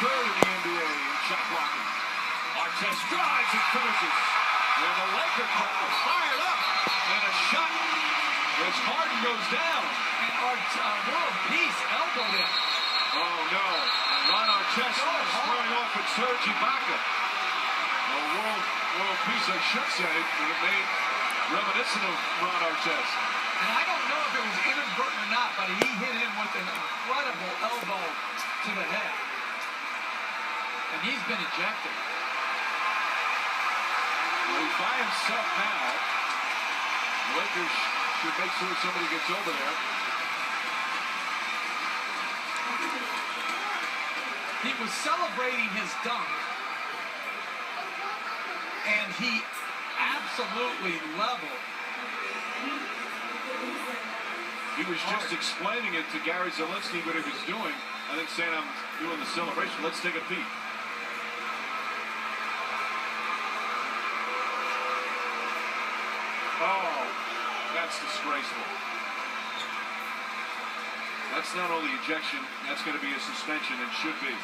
third in the NBA in shot blocking. Artest drives and finishes. And the Laker crowd fired up. And a shot as Harden goes down. And World Peace elbowed him. Oh no. Artest squaring off at Serge Ibaka. World Peace, I should say, but it made reminiscent of Ron Artest. And I don't know if it was inadvertent or not, but he hit him with an incredible elbow to the head. And he's been ejected. Well, he's by himself now. The Lakers should make sure somebody gets over there. He was celebrating his dunk. And he absolutely leveled. He was just explaining it to Gary Zielinski what he was doing. I think saying, I'm doing the celebration. Let's take a peek. Oh, that's disgraceful. That's not only ejection, that's going to be a suspension and should be.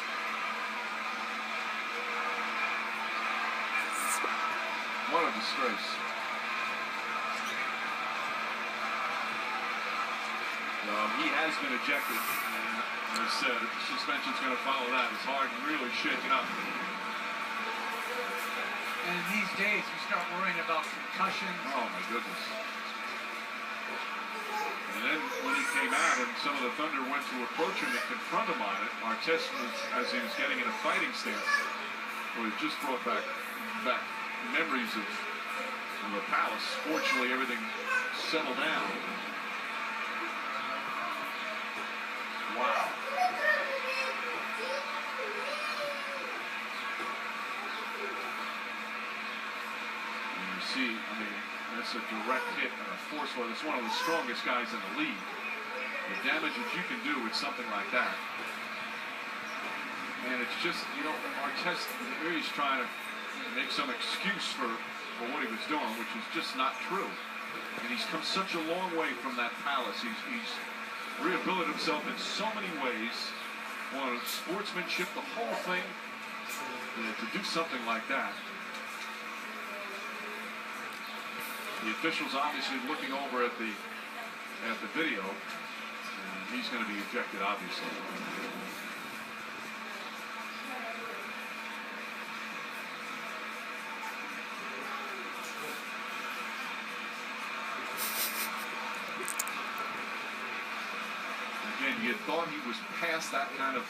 What a disgrace. He has been ejected. As I said, the suspension's going to follow that. It's hard and really shaken up. And these days, you start worrying about concussions. Oh, my goodness. And then when he came out and some of the Thunder went to approach him and confront him on it, Artest was, as he was getting in a fighting stance, well, it just brought back memories of the Palace. Fortunately, everything settled down. Wow. And you see, I mean, that's a direct hit and a force one. It's one of the strongest guys in the league. The damage that you can do with something like that. And it's just, you know, Artest, here he's trying to make some excuse for what he was doing, which is just not true. And he's come such a long way from that Palace. He's rehabilitated himself in so many ways. On sportsmanship, the whole thing. To do something like that. The official's obviously looking over at the video. And he's going to be ejected, obviously. Again, you thought he was past that kind of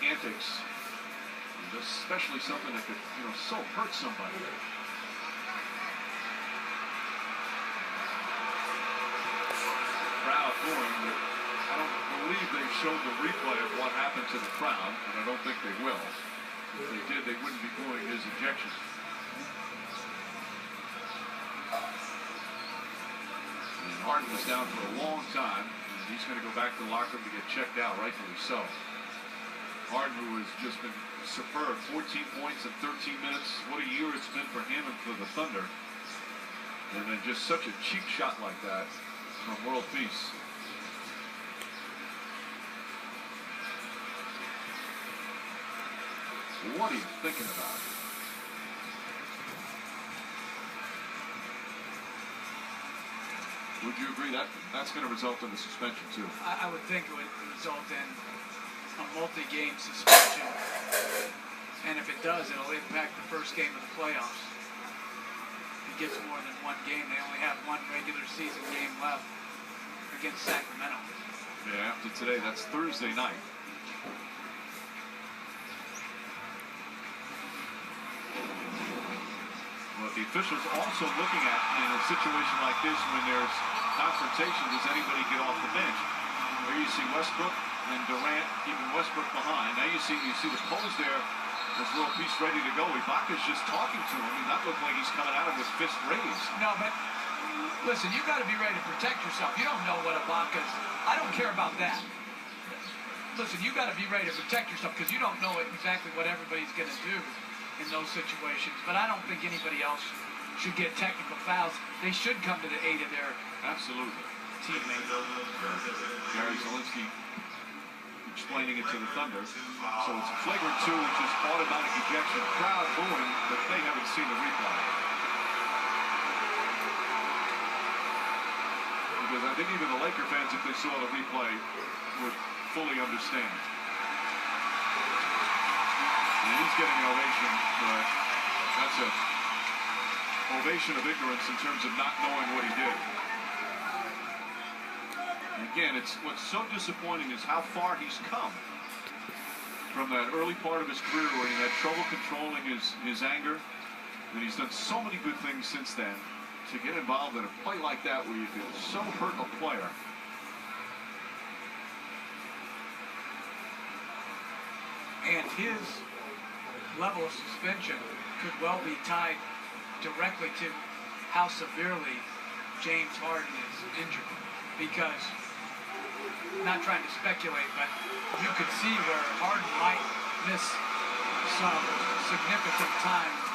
antics, especially something that could, you know, so hurt somebody. Crowd going, but I don't believe they showed the replay of what happened to the crowd, and I don't think they will. If they did, they wouldn't be doing his ejection. And Harden was down for a long time. He's going to go back to the locker room to get checked out, rightfully so. Harden, who has just been superb, 14 points in 13 minutes. What a year it's been for him and for the Thunder. And then just such a cheap shot like that from World Peace. What are you thinking about? Would you agree that that's going to result in a suspension too? I would think it would result in a multi-game suspension. And if it does, it'll impact the first game of the playoffs. If it gets more than one game, they only have one regular season game left against Sacramento. Yeah, after today, that's Thursday night. Well, the officials also looking at, in a situation like this, when there's confrontation, does anybody get off the bench? There you see Westbrook and Durant keeping Westbrook behind. Now you see the pose there as World Peace ready to go. Ibaka's just talking to him. I mean, that looked like he's coming out of with fist raised. No, but listen, you got to be ready to protect yourself. You don't know what Ibaka's. I don't care about that. Listen, you got to be ready to protect yourself because you don't know exactly what everybody's going to do in those situations. But I don't think anybody else should get technical fouls. They should come to the aid of their absolutely teammates. Gary Zielinski explaining it to the Thunder. So it's a flagrant 2, which is automatic ejection. Crowd booing, but they haven't seen the replay. Because I think even the Laker fans, if they saw the replay, would fully understand. And he's getting an ovation, but that's a ovation of ignorance in terms of not knowing what he did. And again, what's so disappointing is how far he's come from that early part of his career where he had trouble controlling his anger. And he's done so many good things since then. To get involved in a play like that where you could so hurt a player. And his level of suspension could well be tied directly to how severely James Harden is injured. Because, not trying to speculate, but you could see where Harden might miss some significant time